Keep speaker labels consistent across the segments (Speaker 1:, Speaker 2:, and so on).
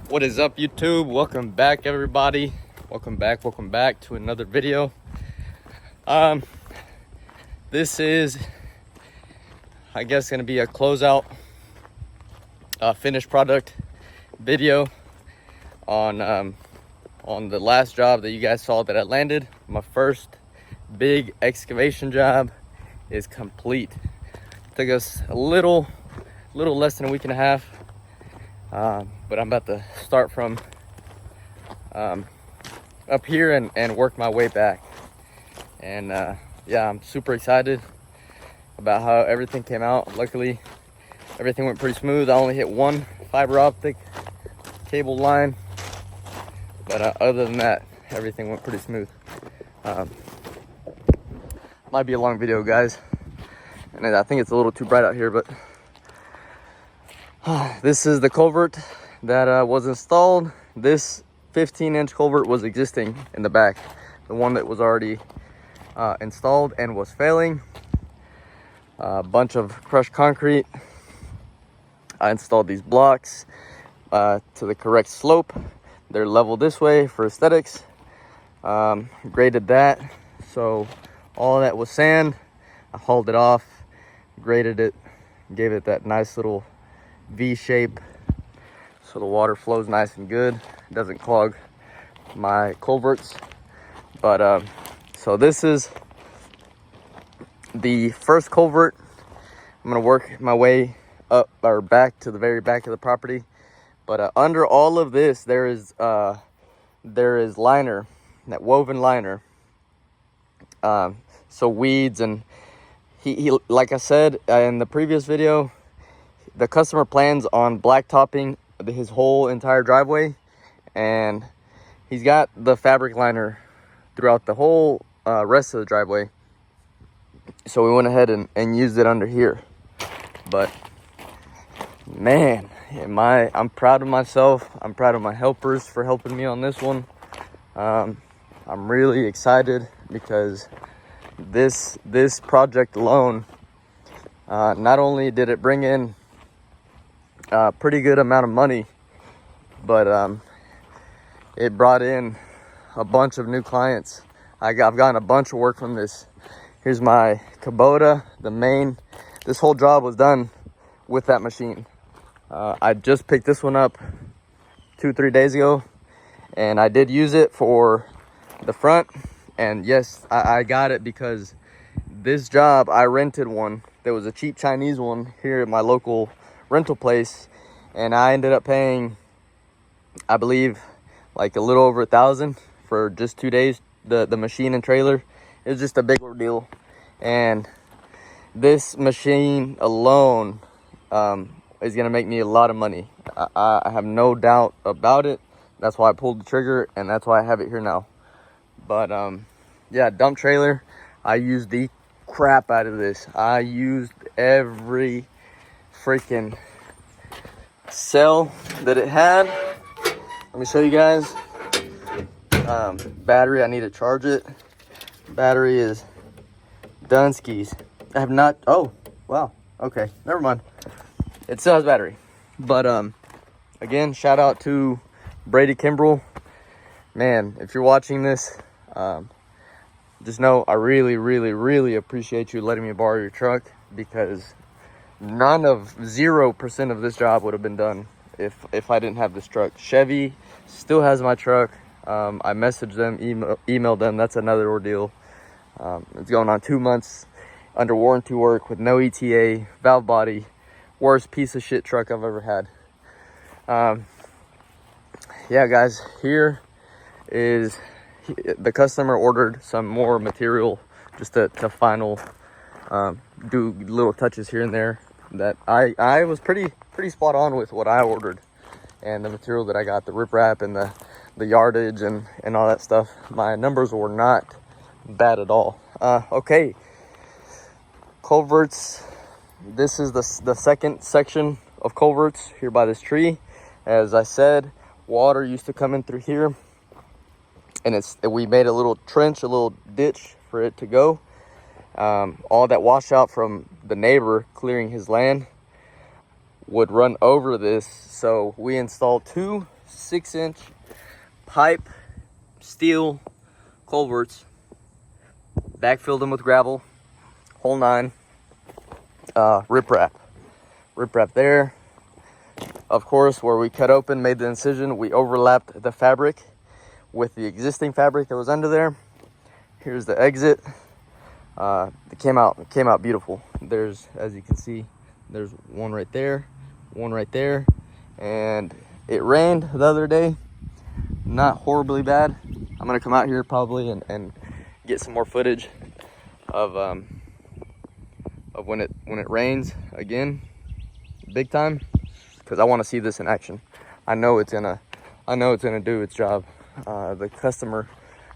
Speaker 1: What is up, YouTube? Welcome back, everybody. Welcome back to another video. This is, I guess, gonna be a closeout finished product video on the last job that you guys saw that I landed. My first big excavation job is complete. Took us a little less than a week and a half. But I'm about to start from up here and work my way back. And yeah, I'm super excited about how everything came out. Luckily, everything went pretty smooth. I only hit one fiber optic cable line, but other than that, everything went pretty smooth. Might be a long video, guys, and I think it's a little too bright out here, but this is the culvert that was installed. This 15-inch culvert was existing in the back, the one that was already installed and was failing. A bunch of crushed concrete. I installed these blocks to the correct slope. They're level this way for aesthetics. Graded that, so all that was sand. I hauled it off, graded it, gave it that nice little V shape so the water flows nice and good. It doesn't clog my culverts. But so this is the first culvert. I'm gonna work my way up or back to the very back of the property, but under all of this there is liner, that woven liner, so weeds. And he like I said in the previous video, the customer plans on blacktopping his whole entire driveway, and he's got the fabric liner throughout the whole rest of the driveway. So we went ahead and used it under here. But man, I'm proud of myself. I'm proud of my helpers for helping me on this one. I'm really excited because this project alone, not only did it bring in a pretty good amount of money, but it brought in a bunch of new clients. I've gotten a bunch of work from this. Here's my Kubota, the main. This whole job was done with that machine. I just picked this one up 2-3 days ago, and I did use it for the front. And yes, I got it because this job, I rented one. There was a cheap Chinese one here at my local rental place, and I ended up paying, I believe, like a little over $1,000 for just 2 days, the machine and trailer. It was just a big ordeal. And this machine alone is gonna make me a lot of money. I have no doubt about it. That's why I pulled the trigger, and that's why I have it here now. But yeah, dump trailer, I used the crap out of this. I used every freaking cell that it had. Let me show you guys. Battery, I need to charge it. Battery is Dunskies. I have not, oh wow, okay, never mind. It still has battery. But again, shout out to Brady Kimbrell. Man, if you're watching this, just know I really appreciate you letting me borrow your truck, because 0% of this job would have been done if I didn't have this truck. Chevy still has my truck. I messaged them, emailed them. That's another ordeal. It's going on 2 months under warranty work with no ETA, valve body, worst piece of shit truck I've ever had. Yeah, guys, here is the customer ordered some more material just to final do little touches here and there. That I was pretty spot on with what I ordered and the material that I got, the riprap and the yardage and all that stuff. My numbers were not bad at all. Okay, culverts. This is the second section of culverts here by this tree. As I said, water used to come in through here, and we made a little trench, a little ditch for it to go. All that washout from the neighbor clearing his land would run over this, so we installed two 6-inch pipe, steel culverts, backfilled them with gravel, whole 9, riprap there. Of course, where we cut open, made the incision, we overlapped the fabric with the existing fabric that was under there. Here's the exit. It came out beautiful. There's, as you can see, there's one right there, and it rained the other day. Not horribly bad. I'm gonna come out here probably and get some more footage of when it rains again, big time, because I want to see this in action. I know it's gonna do its job. The customer,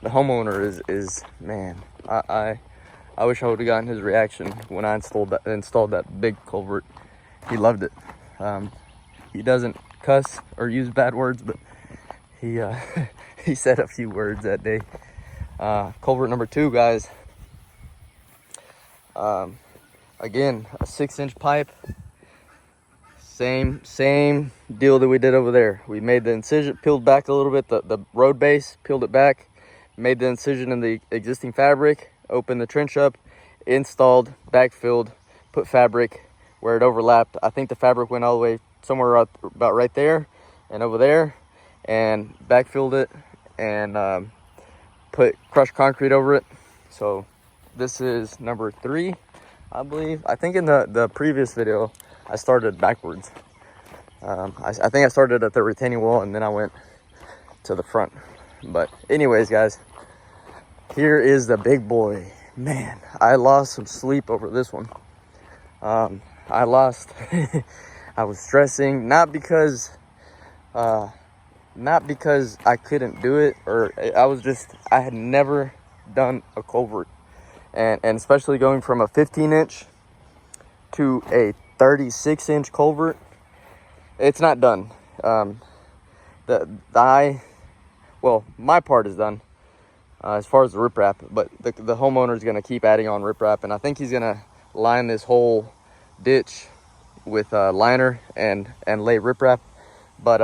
Speaker 1: the homeowner is man. I wish I would have gotten his reaction when I installed that big culvert. He loved it. He doesn't cuss or use bad words, but he he said a few words that day. Culvert number 2, guys. Again, a 6-inch pipe. Same deal that we did over there. We made the incision, peeled back a little bit, the road base, peeled it back, made the incision in the existing fabric, opened the trench up, installed, backfilled, put fabric where it overlapped. I think the fabric went all the way somewhere about right there and over there, and backfilled it and put crushed concrete over it. So this is number 3, I believe. I think in the previous video I started backwards. I think I started at the retaining wall and then I went to the front. But anyways, guys, here is the big boy. Man, I lost some sleep over this one. I was stressing, not because I couldn't do it, or I had never done a culvert, and especially going from a 15-inch to a 36-inch culvert, it's not done. My part is done as far as the riprap, but the homeowner is going to keep adding on riprap, and I think he's going to line this whole ditch with liner and lay riprap. But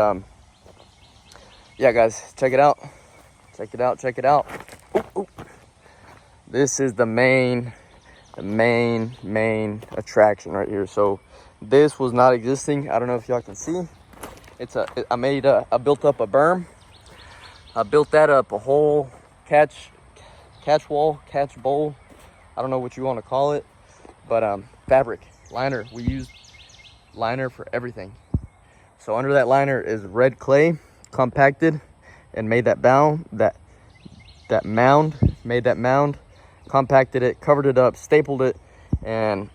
Speaker 1: yeah, guys, check it out. Ooh. This is the main attraction right here. So this was not existing. I don't know if y'all can see. I built up a berm. I built that up, a whole catch bowl. I don't know what you want to call it, but fabric, liner. We used liner for everything. So under that liner is red clay, compacted, and made that mound, compacted it, covered it up, stapled it, and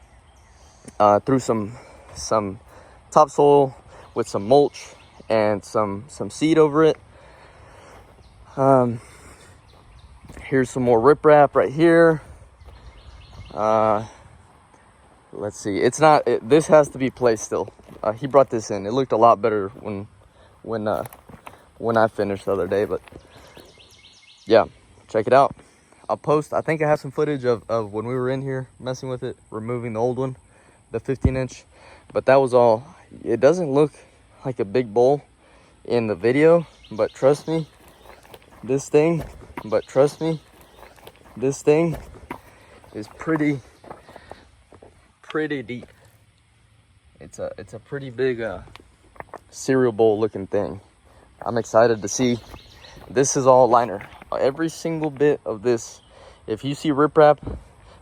Speaker 1: threw some topsoil with some mulch and some seed over it. Here's some more riprap right here. Let's see. This has to be placed still. He brought this in. It looked a lot better when I finished the other day, but yeah, check it out. I'll post. I think I have some footage of when we were in here messing with it, removing the old one, the 15-inch, but that was all. It doesn't look like a big bowl in the video, but trust me, this thing is pretty deep. It's a pretty big cereal bowl looking thing. I'm excited to see. This is all liner. Every single bit of this. If you see riprap,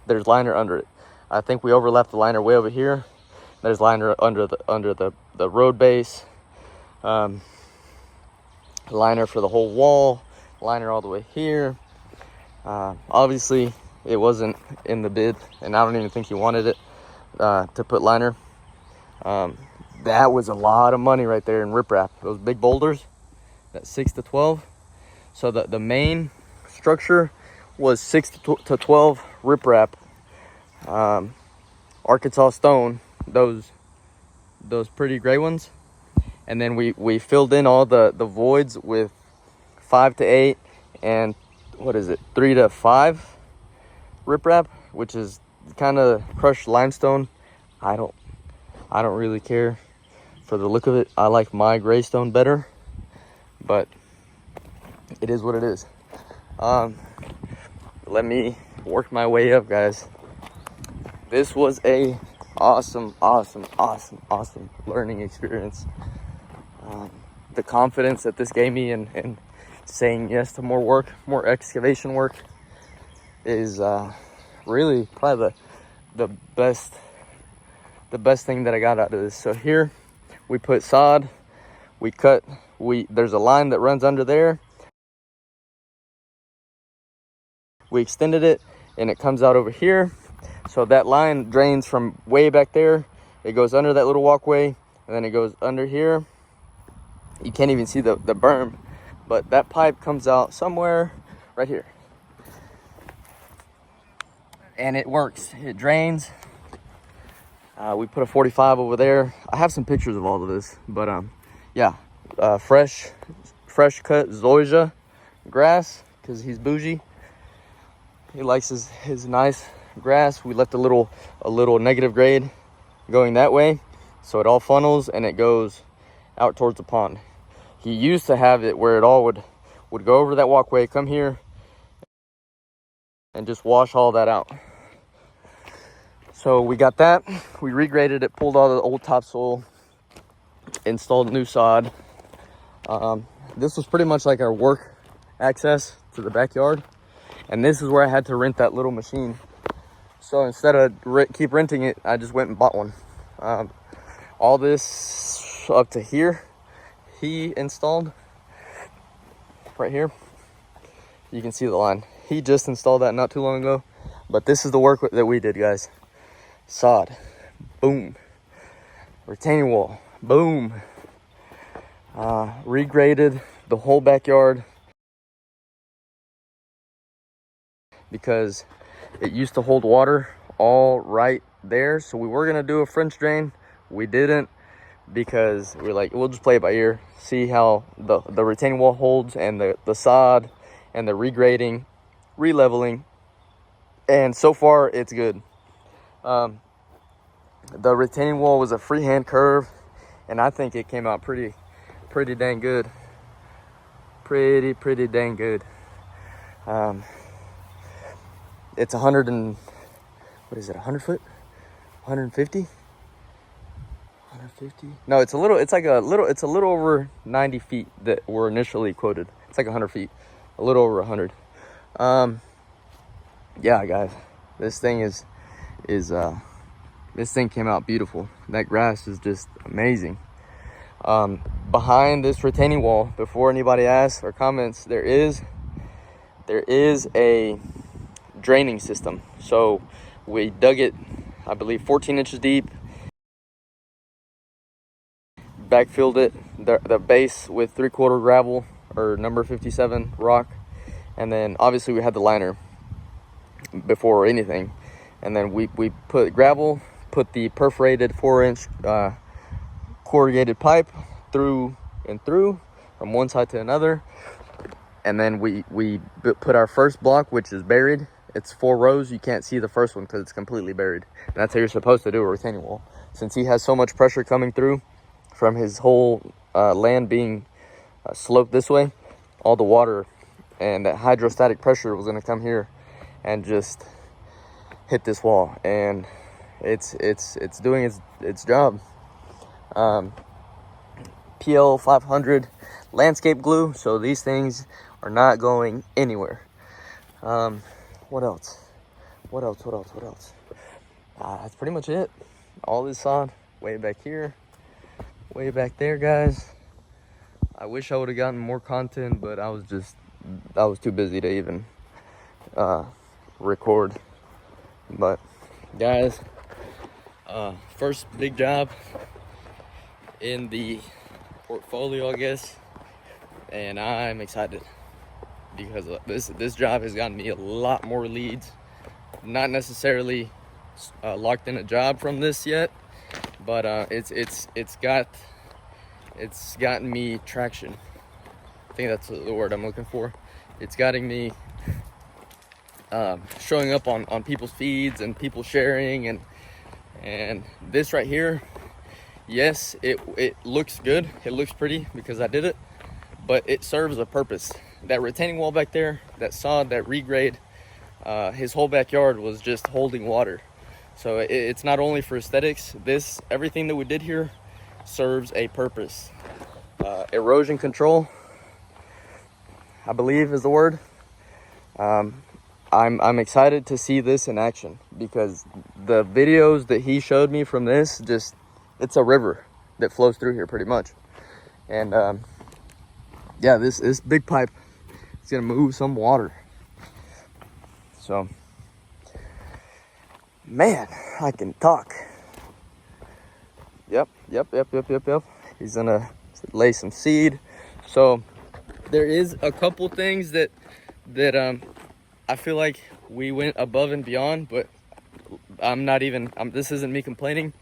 Speaker 1: there's liner under it. I think we overlapped the liner way over here. There's liner under the road base. Liner for the whole wall. Liner all the way here. Obviously, it wasn't in the bid, and I don't even think he wanted it to put liner. That was a lot of money right there in riprap. Those big boulders, that 6 to 12. So the main structure was 6 to 12 riprap, Arkansas stone, those pretty gray ones, and then we filled in all the voids with 5 to 8 and 3 to 5 riprap, which is kind of crushed limestone. I don't really care for the look of it. I like my gray stone better. but it is what it is. Let me work my way up, guys. This was a awesome learning experience. The confidence that this gave me and saying yes to more work, more excavation work, is really probably the best thing that I got out of this. So here we put sod, we cut, there's a line that runs under there. We extended it and it comes out over here. So that line drains from way back there. It goes under that little walkway and then it goes under here. You can't even see the berm, but that pipe comes out somewhere right here. And it works, it drains. We put a 45 over there. I have some pictures of all of this, but yeah, fresh cut zoysia grass, because he's bougie. He likes his nice grass. We left a little negative grade going that way, so it all funnels and it goes out towards the pond. He used to have it where it all would go over that walkway, come here, and just wash all that out. So we got that. We regraded it, pulled all the old topsoil, installed new sod. This was pretty much like our work access to the backyard. And this is where I had to rent that little machine. So instead of keep renting it, I just went and bought one. All this up to here, he installed right here. You can see the line. He just installed that not too long ago. But this is the work that we did, guys. Sod, boom. Retaining wall, boom. Regraded the whole backyard, because it used to hold water all right there. So we were gonna do a French drain. We didn't, because we're like, we'll just play it by ear, see how the retaining wall holds, and the sod and the regrading, releveling, and so far it's good. The retaining wall was a freehand curve, and I think it came out pretty dang good. Pretty dang good. It's 100 and, what is it, 100 foot? 150? 150? No, it's a little over 90 feet that were initially quoted. It's like 100 feet, a little over 100. Yeah, guys, this thing this thing came out beautiful. That grass is just amazing. Behind this retaining wall, before anybody asks or comments, there is a draining system. So we dug it, I believe 14 inches deep, backfilled it, the base with 3/4 gravel or number 57 rock, and then obviously we had the liner before anything, and then we put gravel, put the perforated 4-inch corrugated pipe through and through from one side to another, and then we put our first block, which is buried. It's 4 rows. You can't see the first one because it's completely buried, and that's how you're supposed to do a retaining wall, since he has so much pressure coming through from his whole land being sloped this way. All the water and that hydrostatic pressure was going to come here and just hit this wall, and it's doing its job. PL 500 landscape glue, so these things are not going anywhere. What else? That's pretty much it. All this sod way back here, way back there, guys. I wish I would have gotten more content, but I was too busy to even record. But guys, first big job in the portfolio, I guess, and I'm excited because this job has gotten me a lot more leads. Not necessarily locked in a job from this yet, but it's gotten me traction. I think that's the word I'm looking for. It's gotten me showing up on people's feeds and people sharing, and this right here, yes, it looks good, it looks pretty because I did it, but it serves a purpose. That retaining wall back there, that sod, that regrade, his whole backyard was just holding water. So it's not only for aesthetics. Everything that we did here serves a purpose. Erosion control, I believe is the word. I'm excited to see this in action, because the videos that he showed me from this, it's a river that flows through here pretty much. And yeah, this big pipe is gonna move some water. So, man, I can talk. Yep. He's gonna lay some seed. So there is a couple things that I feel like we went above and beyond, but this isn't me complaining.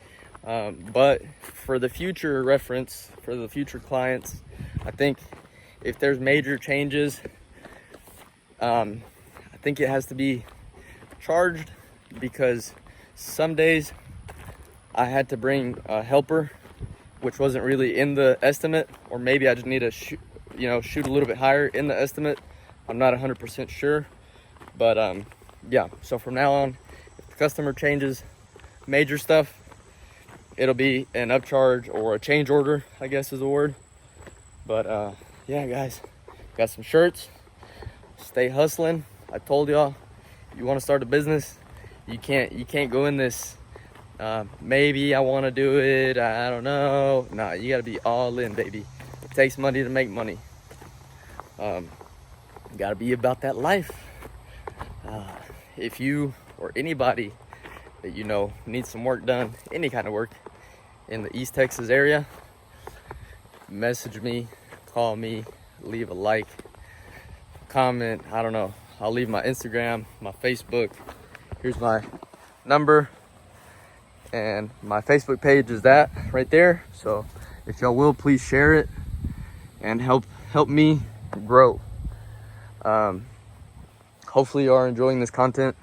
Speaker 1: But for the future reference, for the future clients, I think if there's major changes, I think it has to be charged, because some days I had to bring a helper, which wasn't really in the estimate, or maybe I just need to shoot a little bit higher in the estimate. I'm not 100% sure, but yeah. So from now on, if the customer changes major stuff, it'll be an upcharge or a change order, I guess is the word. But yeah, guys, got some shirts. Stay hustling. I told y'all, you want to start a business, you can't go in this maybe I want to do it, I don't know. Nah, you got to be all in, baby. It takes money to make money. Got to be about that life. If you or anybody that you know needs some work done, any kind of work in the East Texas area, message me, call me, leave a like, comment, I don't know. I'll leave my Instagram, my Facebook. Here's my number, and my Facebook page is that right there. So if y'all will, please share it and help me grow. Hopefully you are enjoying this content,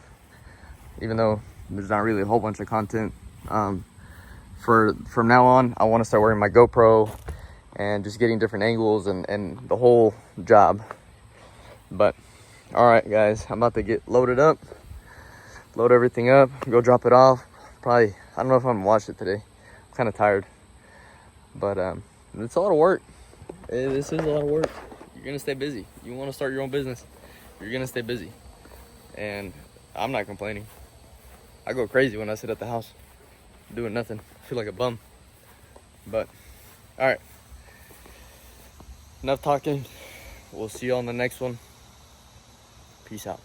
Speaker 1: even though there's not really a whole bunch of content. From now on, I want to start wearing my GoPro and just getting different angles and the whole job. But all right, guys, I'm about to get load everything up, go drop it off. Probably, I don't know if I'm gonna watch it today. I'm kind of tired, but it's a lot of work. This is a lot of work. You're gonna stay busy. You want to start your own business, you're gonna stay busy, and I'm not complaining. I go crazy when I sit at the house doing nothing. I feel like a bum. But all right, enough talking. We'll see you on the next one. Peace out.